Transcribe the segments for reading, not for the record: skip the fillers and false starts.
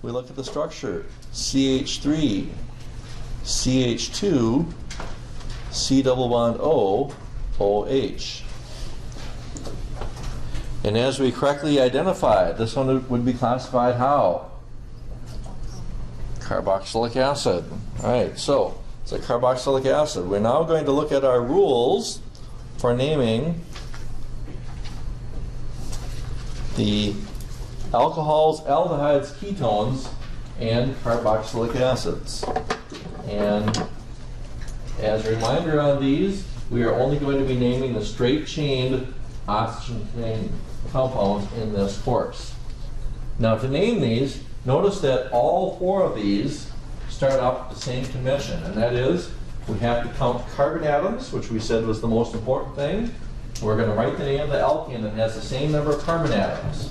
we look at the structure. CH3, CH2, C double bond O, OH. And as we correctly identified, this one would be classified how? Carboxylic acid. All right, so it's a carboxylic acid. We're now going to look at our rules for naming the alcohols, aldehydes, ketones, and carboxylic acids. And as a reminder on these, we are only going to be naming the straight-chained oxygen-containing compounds in this course. Now to name these, notice that all four of these start off with the same convention, and that is we have to count carbon atoms, which we said was the most important thing. We're going to write the name of the alkane that has the same number of carbon atoms.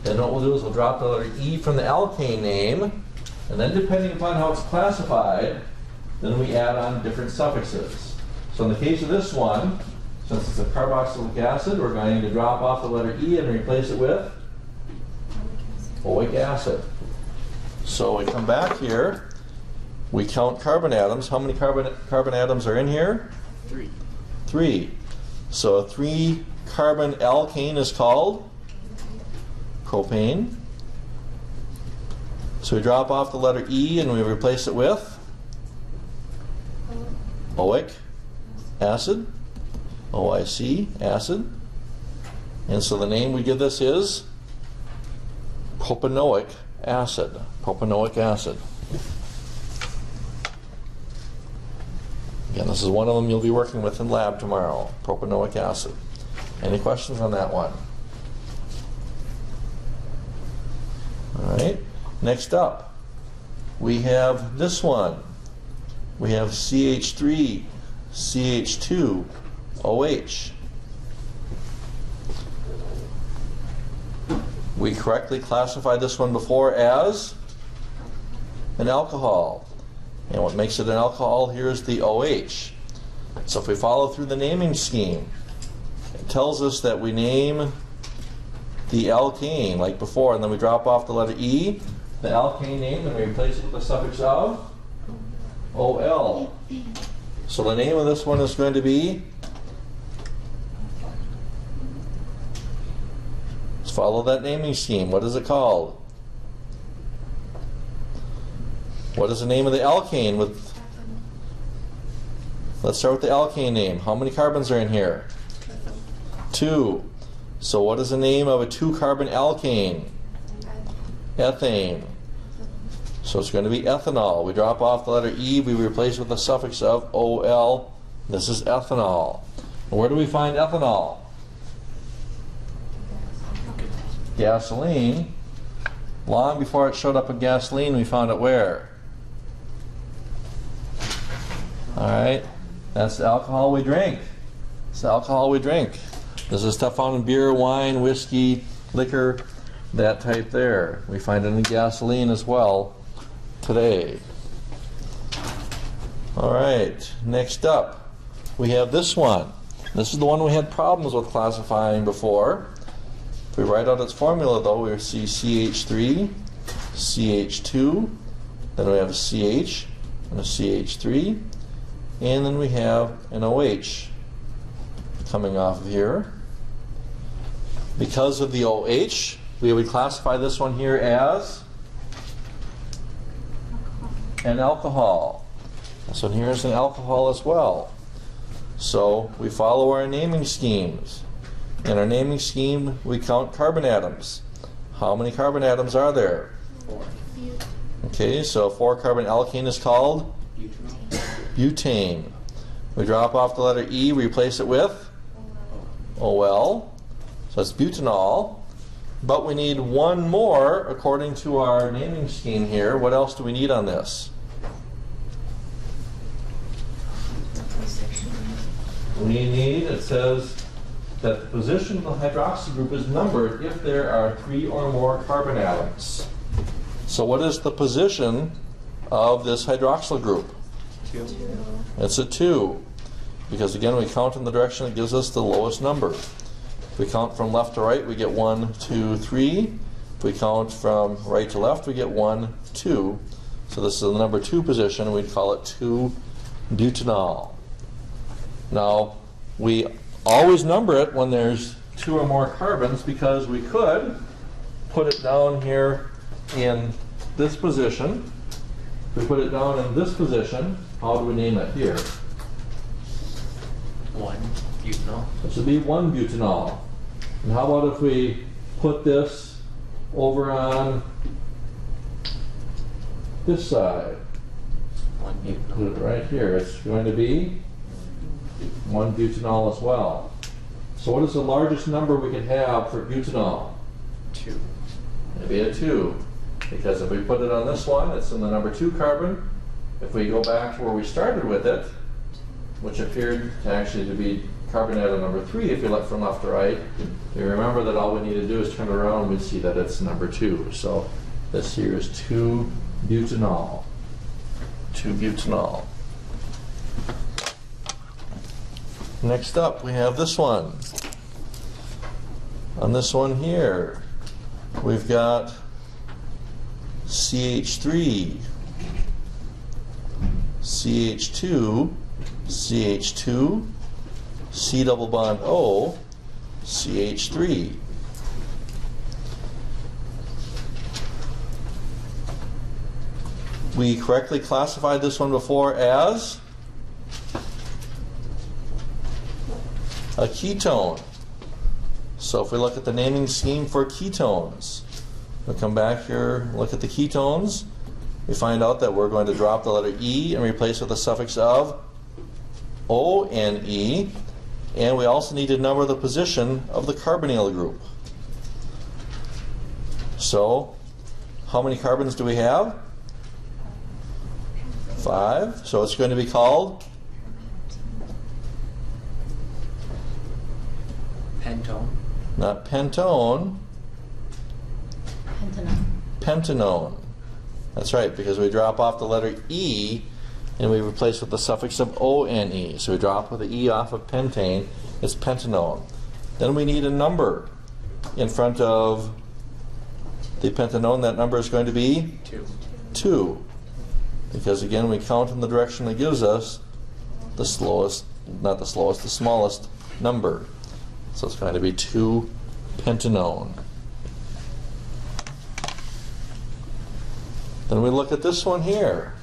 Then what we'll do is we'll drop the letter E from the alkane name, and then depending upon how it's classified, then we add on different suffixes. So in the case of this one, since it's a carboxylic acid, we're going to drop off the letter E and replace it with oic acid. So we come back here, we count carbon atoms. How many carbon atoms are in here? 3. 3. So a 3-carbon alkane is called propane. So we drop off the letter E and we replace it with oic acid, OIC acid. And so the name we give this is propanoic acid. Propanoic acid. Again, this is one of them you'll be working with in lab tomorrow, propanoic acid. Any questions on that one? All right, next up, we have this one. We have CH3, CH2, OH. We correctly classified this one before as an alcohol. And what makes it an alcohol here is the OH. So if we follow through the naming scheme, it tells us that we name the alkane like before, and then we drop off the letter E, the alkane name, and we replace it with the suffix of OL. So the name of this one is going to be, let's follow that naming scheme. What is it called? What is the name of the alkane? Let's start with the alkane name. How many carbons are in here? 2. So what is the name of a 2-carbon alkane? Ethane. So it's going to be ethanol. We drop off the letter E, we replace it with the suffix of OL. This is ethanol. And where do we find ethanol? Gasoline. Long before it showed up in gasoline, we found it where? Alright, that's the alcohol we drink. It's the alcohol we drink. This is stuff found in beer, wine, whiskey, liquor, that type there. We find it in gasoline as well today. Alright, next up, we have this one. This is the one we had problems with classifying before. If we write out its formula though, we see CH3, CH2, then we have a CH and a CH3, and then we have an OH coming off of here. Because of the OH, we would classify this one here as an alcohol. This one here is an alcohol as well. So we follow our naming schemes. In our naming scheme, we count carbon atoms. How many carbon atoms are there? 4. Okay, so a 4-carbon alkane is called butane. We drop off the letter E, replace it with OL. So it's butanol. But we need one more according to our naming scheme here. What else do we need on this? We need, it says that the position of the hydroxy group is numbered if there are 3 or more carbon atoms. So what is the position of this hydroxyl group? 2. It's a 2. Because again, we count in the direction that gives us the lowest number. If we count from left to right, we get 1, 2, 3. If we count from right to left, we get 1, 2. So this is the number 2 position. We'd call it 2-butanol. Now, we always number it when there's 2 or more carbons because we could put it down here in this position. If we put it down in this position, how do we name it here? 1-butanol. This would be 1-butanol. And how about if we put this over on this side? 1-butanol. Put it right here. It's going to be 1-butanol as well. So what is the largest number we can have for butanol? 2. It'd be a 2. Because if we put it on this one, it's in the number 2 carbon. If we go back to where we started with it, which appeared to actually to be carbon atom number 3 if you look from left to right, you remember that all we need to do is turn it around and we see that it's number 2. So this here is 2-butanol. 2-butanol. Next up, we have this one. On this one here, we've got CH3, CH2, CH2, C double bond O, CH3. We correctly classified this one before as a ketone. So if we look at the naming scheme for ketones, we'll come back here, look at the ketones. We find out that we're going to drop the letter E and replace it with the suffix of O-N-E. And we also need to number the position of the carbonyl group. So, how many carbons do we have? 5. So it's going to be called Pentone. not pentone, Pentanone. pentanone. That's right, because we drop off the letter E and we replace with the suffix of O-N-E. So we drop with the E off of pentane, it's pentanone. Then we need a number in front of the pentanone. That number is going to be 2. 2. Because again, we count in the direction that gives us the slowest, not the slowest, the smallest number. So it's going to be 2-pentanone. Then we look at this one here.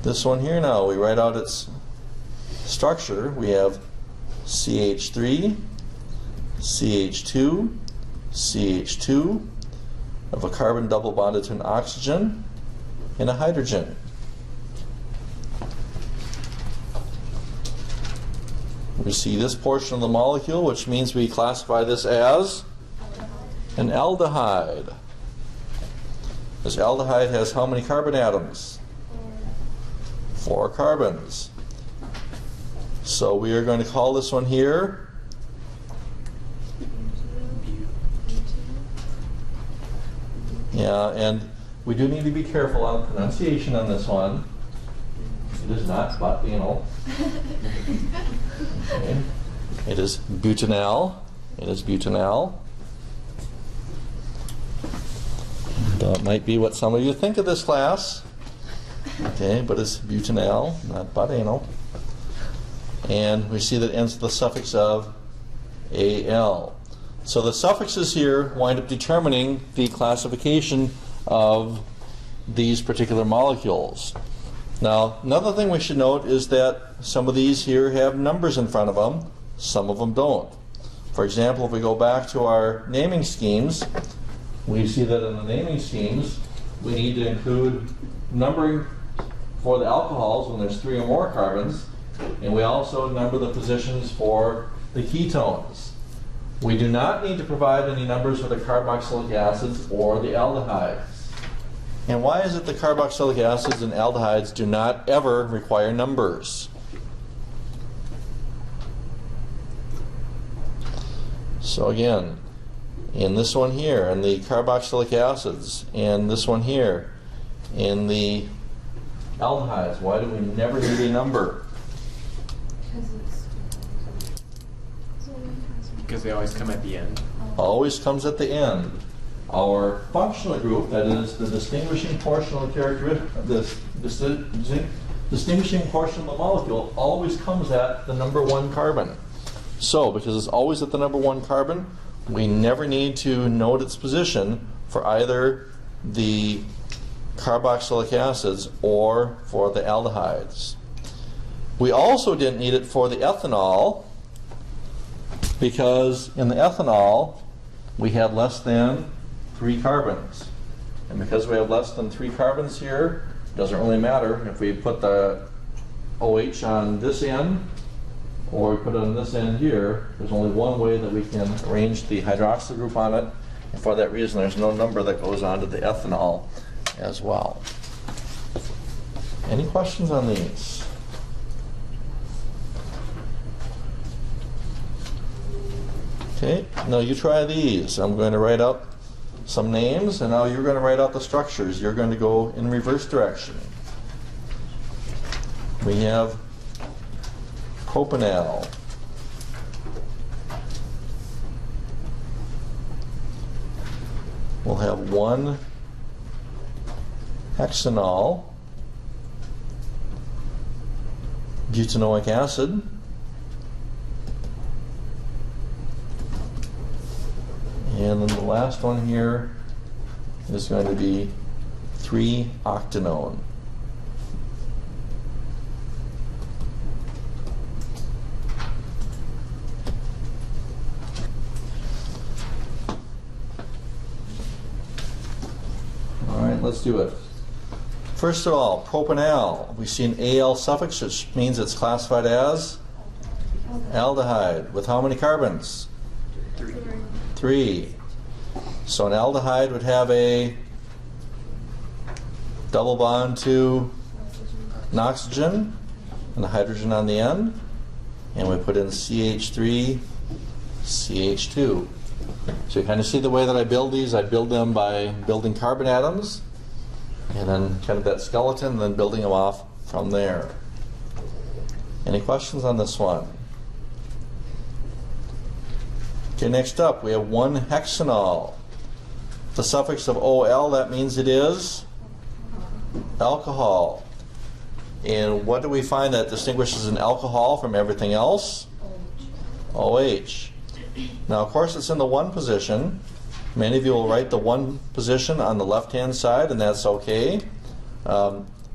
This one here now, we write out its structure. We have CH3, CH2, CH2, of a carbon double bonded to an oxygen and a hydrogen. We see this portion of the molecule, which means we classify this as an aldehyde. This aldehyde has how many carbon atoms? 4 carbons. So we are going to call this one here and we do need to be careful on pronunciation on this one. It is not butanol. Okay. It is butanal. It is butanal. That might be what some of you think of this class. Okay, but it's butanal, not butanol. And we see that it ends with the suffix of Al. So the suffixes here wind up determining the classification of these particular molecules. Now, another thing we should note is that some of these here have numbers in front of them, some of them don't. For example, if we go back to our naming schemes, we see that in the naming schemes, we need to include numbering for the alcohols when there's 3 or more carbons, and we also number the positions for the ketones. We do not need to provide any numbers for the carboxylic acids or the aldehydes. And why is it the carboxylic acids and aldehydes do not ever require numbers? So again, in this one here, in the carboxylic acids, and this one here, in the aldehydes, why do we never need a number? Because they always come at the end. always comes at the end. Our functional group, that is the distinguishing portion of the characteristic, distinguishing portion of the molecule, always comes at the number 1 carbon. So, because it's always at the number 1 carbon, we never need to note its position for either the carboxylic acids or for the aldehydes. We also didn't need it for the ethanol, because in the ethanol we had less than 3 carbons. And because we have less than 3 carbons here, it doesn't really matter if we put the OH on this end or we put it on this end here. There's only one way that we can arrange the hydroxyl group on it, and for that reason there's no number that goes on to the ethanol as well. Any questions on these? Okay, now you try these. I'm going to write out some names, and now you're going to write out the structures. You're going to go in reverse direction. We have propanol. We'll have 1 hexanol, butanoic acid, and then the last one here is going to be 3-octanone. All right, let's do it. First of all, propanol. We see an Al suffix, which means it's classified as aldehyde. With how many carbons? 3. So an aldehyde would have a double bond to an oxygen and a hydrogen on the end, and we put in CH3, CH2. So you kind of see the way that I build these. I build them by building carbon atoms and then kind of that skeleton, and then building them off from there. Any questions on this one? Okay, next up we have 1 hexanol. The suffix of OL, that means it is alcohol. And what do we find that distinguishes an alcohol from everything else? OH. Now, of course, it's in the 1 position. Many of you will write the 1 position on the left-hand side, and that's okay.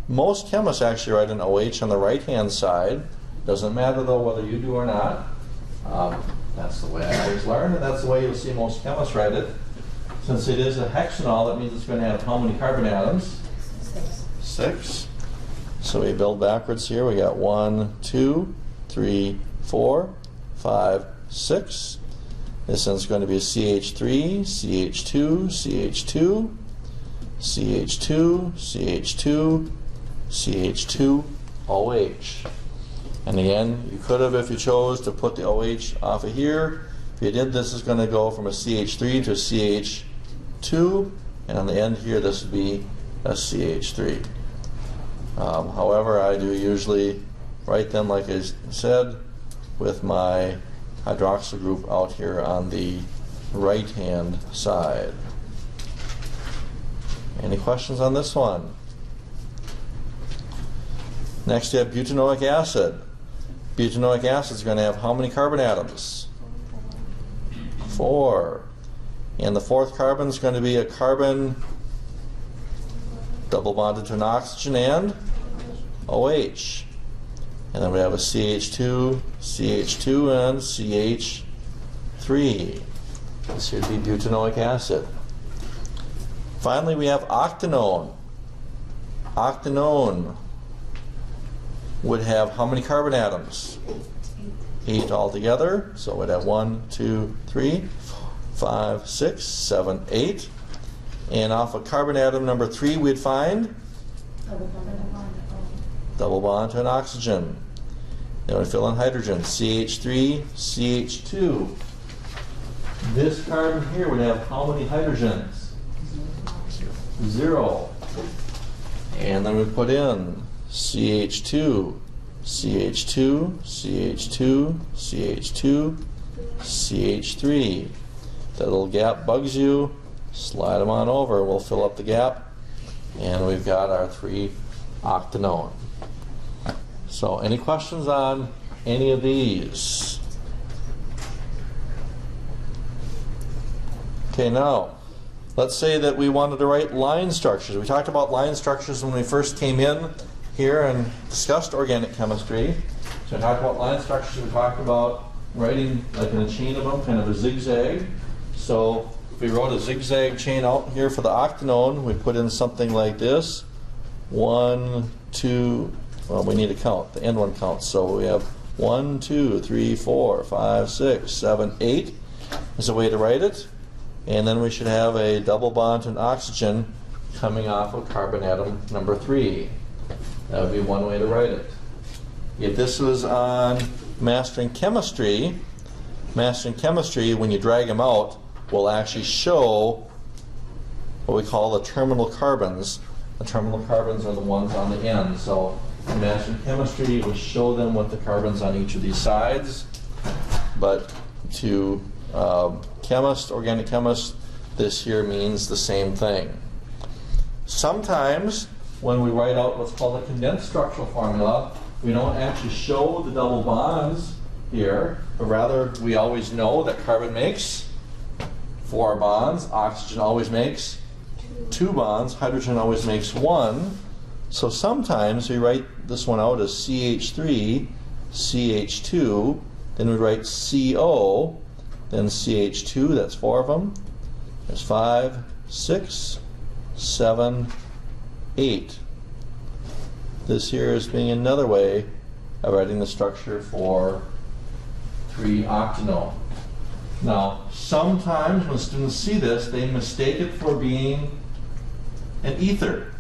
Most chemists actually write an OH on the right-hand side. Doesn't matter, though, whether you do or not. That's the way I always learned, and that's the way you'll see most chemists write it. Since it is a hexanol, that means it's going to have how many carbon atoms? 6. So we build backwards here. We got 1, 2, 3, 4, 5, 6. This one's going to be CH3, CH2, CH2, CH2, CH2, CH2, OH. And again, you could have, if you chose, to put the OH off of here. If you did, this is going to go from a CH3 to a CH2, and on the end here, this would be a CH3. However, I do usually write them, like I said, with my hydroxyl group out here on the right-hand side. Any questions on this one? Next, you have butanoic acid. Butanoic acid is going to have how many carbon atoms? 4. And the 4th carbon is going to be a carbon double bonded to an oxygen and OH. And then we have a CH2, CH2, and CH3. This would be butanoic acid. Finally, we have octanone. Octanone would have how many carbon atoms? 8 altogether. So we'd have 1, 2, 3, 4, 5, 6, 7, 8. And off of carbon atom number 3, we'd find double bond to an oxygen. Then we fill in hydrogen, CH3, CH2. This carbon here would have how many hydrogens? 0. And then we put in CH2, CH2, CH2, CH2, CH3. that little gap bugs you, slide them on over. We'll fill up the gap, and we've got our 3-octanone. So any questions on any of these? Okay, now let's say that we wanted to write line structures. We talked about line structures when we first came in here and discussed organic chemistry. So we talked about line structures. We talked about writing like in a chain of them, kind of a zigzag. So if we wrote a zigzag chain out here for the octanone, we put in something like this. 1, 2, well, we need to count. The end one counts. So we have 1, 2, 3, 4, 5, 6, 7, 8 is a way to write it. And then we should have a double bond to an oxygen coming off of carbon atom number 3. That would be one way to write it. If this was on mastering chemistry, when you drag them out, will actually show what we call the terminal carbons. The terminal carbons are the ones on the end. So in mastering chemistry, it will show them with the carbons on each of these sides. But to organic chemists, this here means the same thing. Sometimes when we write out what's called a condensed structural formula, we don't actually show the double bonds here, but rather we always know that carbon makes 4 bonds, oxygen always makes 2 bonds, hydrogen always makes 1. So sometimes we write this one out as CH3, CH2, then we write CO, then CH2, that's 4 of them. There's 5, 6, 7, 8. This here is being another way of writing the structure for 3-octanone. Now, sometimes when students see this, they mistake it for being an ether.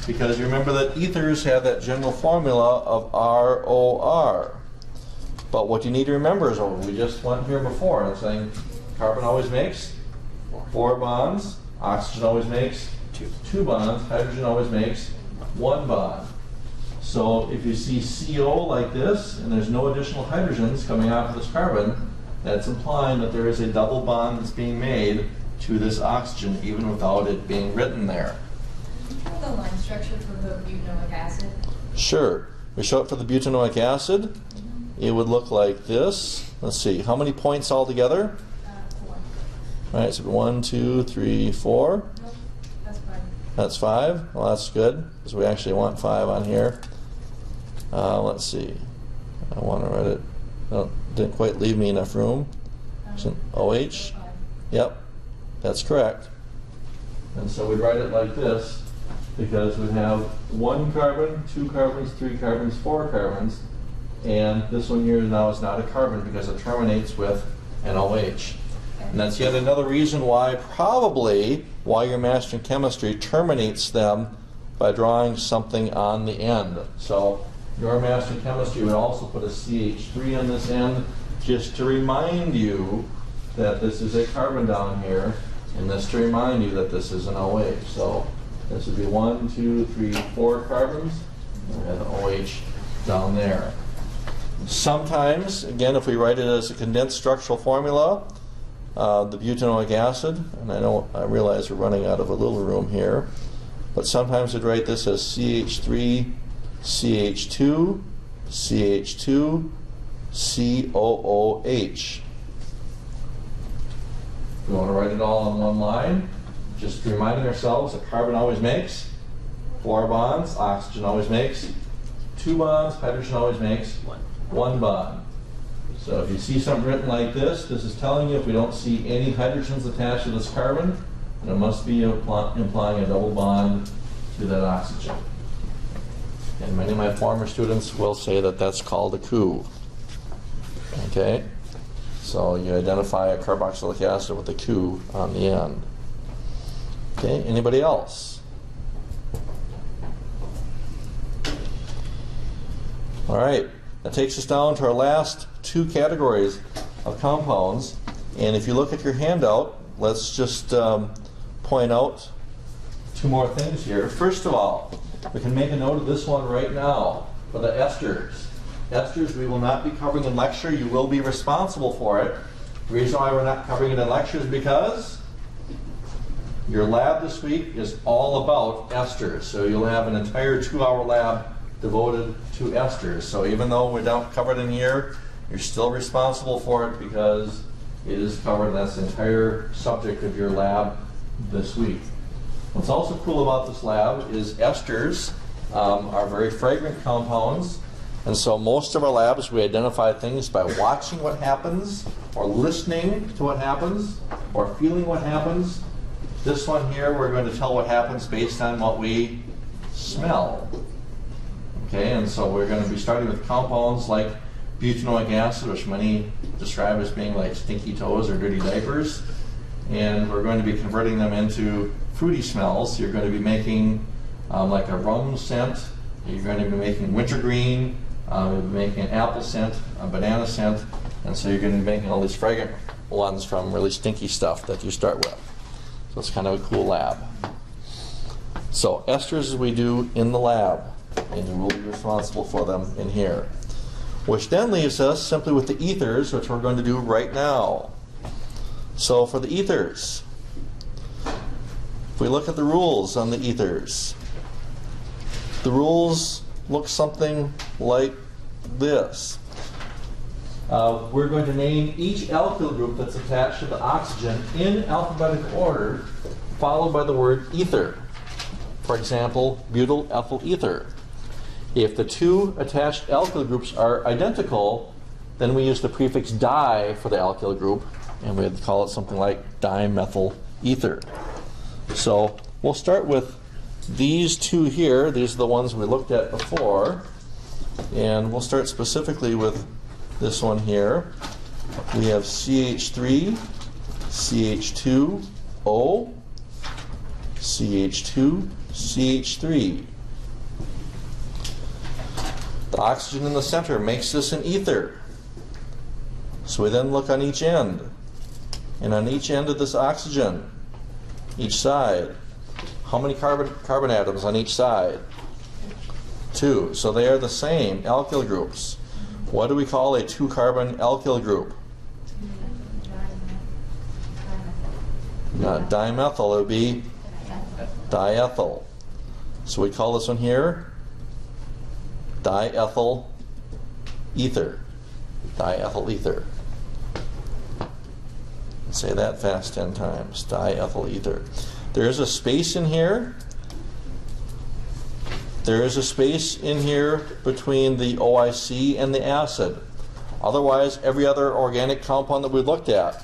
Because you remember that ethers have that general formula of ROR. But what you need to remember is what we just went here before and saying carbon always makes 4 bonds, oxygen always makes 2 bonds, hydrogen always makes 1 bond. So if you see CO like this and there's no additional hydrogens coming out of this carbon, that's implying that there is a double bond that's being made to this oxygen even without it being written there. The line structure for the butanoic acid? Sure. We show it for the butanoic acid. It would look like this. Let's see, how many points altogether? 4. All right, so 1, 2, 3, 4. Nope, that's 5. That's 5. Well, that's good because we actually want 5 on here. Let's see. I want to write it. No, didn't quite leave me enough room. So OH. Yep, that's correct. And so we'd write it like this because we'd have 1 carbon, 2 carbons, 3 carbons, 4 carbons. And this one here now is not a carbon because it terminates with an OH. And that's yet another reason why probably while you're mastering chemistry terminates them by drawing something on the end. So your mastering chemistry would also put a CH3 on this end just to remind you that this is a carbon down here and this to remind you that this is an OH. So this would be 1, 2, 3, 4 carbons and an OH down there. Sometimes, again, if we write it as a condensed structural formula, the butanoic acid, and I realize we're running out of a little room here, but sometimes we'd write this as CH3, CH2, CH2, COOH. We want to write it all on one line, just reminding ourselves that carbon always makes 4 bonds, oxygen always makes 2 bonds, hydrogen always makes 1 bond. So if you see something written like this, this is telling you if we don't see any hydrogens attached to this carbon, then it must be implying a double bond to that oxygen. And many of my former students will say that that's called a coup. Okay? So you identify a carboxylic acid with a coup on the end. Okay, anybody else? All right, that takes us down to our last 2 categories of compounds. And if you look at your handout, let's just point out 2 more things here. First of all, we can make a note of this one right now for the esters. Esters we will not be covering in lecture. You will be responsible for it. The reason why we're not covering it in lecture is because your lab this week is all about esters. So you'll have an entire 2-hour lab devoted to esters. So even though we don't cover it in here, you're still responsible for it because it is covered, and that's the entire subject of your lab this week. What's also cool about this lab is esters are very fragrant compounds, and so most of our labs we identify things by watching what happens, or listening to what happens, or feeling what happens. This one here, we're going to tell what happens based on what we smell. Okay, and so we're going to be starting with compounds like butanoic acid, which many describe as being like stinky toes or dirty diapers. And we're going to be converting them into fruity smells. You're going to be making like a rum scent. You're going to be making wintergreen. You'll be making an apple scent, a banana scent. And so you're going to be making all these fragrant ones from really stinky stuff that you start with. So it's kind of a cool lab. So esters we do in the lab, and you will be responsible for them in here. Which then leaves us simply with the ethers, which we're going to do right now. So for the ethers, if we look at the rules on the ethers, the rules look something like this. We're going to name each alkyl group that's attached to the oxygen in alphabetical order, followed by the word ether. For example, butyl ethyl ether. If the two attached alkyl groups are identical, then we use the prefix di for the alkyl group, and we'd call it something like dimethyl ether. So we'll start with these two here. These are the ones we looked at before, and we'll start specifically with this one here. We have CH3, CH2O, CH2, CH3. The oxygen in the center makes this an ether. So we then look on each end. And on each end of this oxygen, each side, how many carbon atoms on each side? 2. So they are the same alkyl groups. What do we call a 2-carbon alkyl group? Not dimethyl, it would be diethyl. So we call this one here diethyl ether. Diethyl ether. Say that fast 10 times. Diethyl ether. There is a space in here. There is a space in here between the OIC and the acid. Otherwise, every other organic compound that we looked at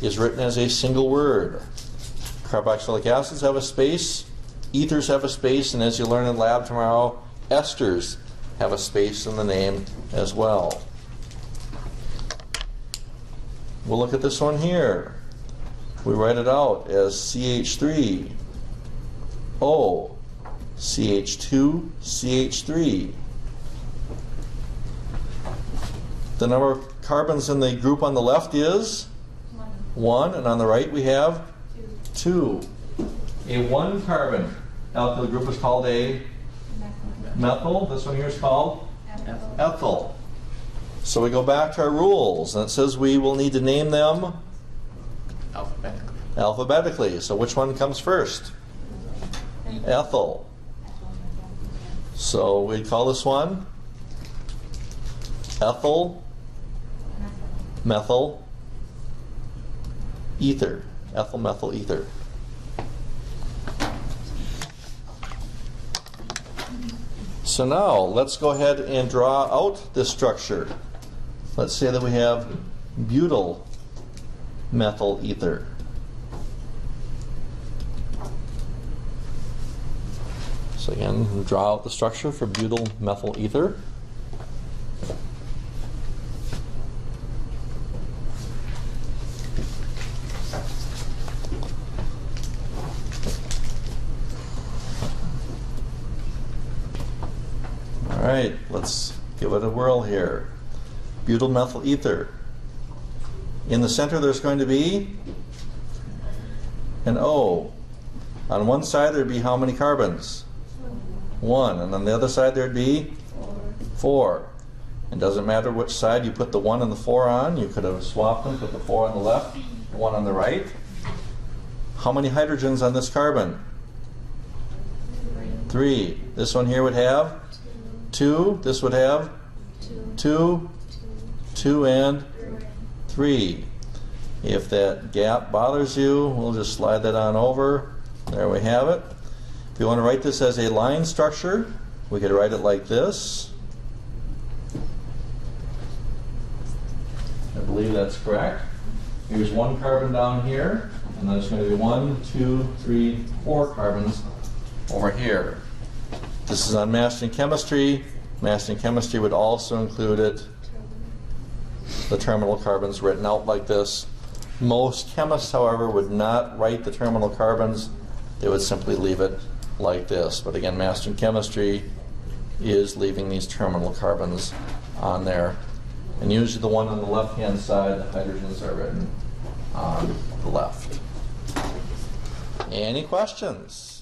is written as a single word. Carboxylic acids have a space, ethers have a space, and as you learn in lab tomorrow, esters have a space in the name as well. We'll look at this one here. We write it out as CH3, O, CH2, CH3. The number of carbons in the group on the left is 1, and on the right we have 2. A 1-carbon alkyl group is called a methyl. This one here is called ethyl. So we go back to our rules, and it says we will need to name them alphabetically. So which one comes first? Ethyl. So we call this one ethyl methyl ether. Ethyl methyl ether. So now let's go ahead and draw out this structure. Let's say that we have butyl methyl ether. So again, we'll draw out the structure for butyl methyl ether. All right, let's give it a whirl here. Butyl methyl ether. In the center there's going to be an O. On one side there'd be how many carbons? 1. And on the other side there'd be 4. It doesn't matter which side you put the 1 and the 4 on. You could have swapped them, put the 4 on the left, the 1 on the right. How many hydrogens on this carbon? 3. This one here would have 2. This would have 2, 2, and 3. If that gap bothers you, we'll just slide that on over. There we have it. If you want to write this as a line structure, we could write it like this. I believe that's correct. Here's 1 carbon down here, and there's going to be 1, 2, 3, 4 carbons over here. This is on Mastering Chemistry. Mastering Chemistry would also include it, the terminal carbons written out like this. Most chemists, however, would not write the terminal carbons. They would simply leave it like this. But again, Mastering Chemistry is leaving these terminal carbons on there. And usually the one on the left-hand side, the hydrogens are written on the left. Any questions?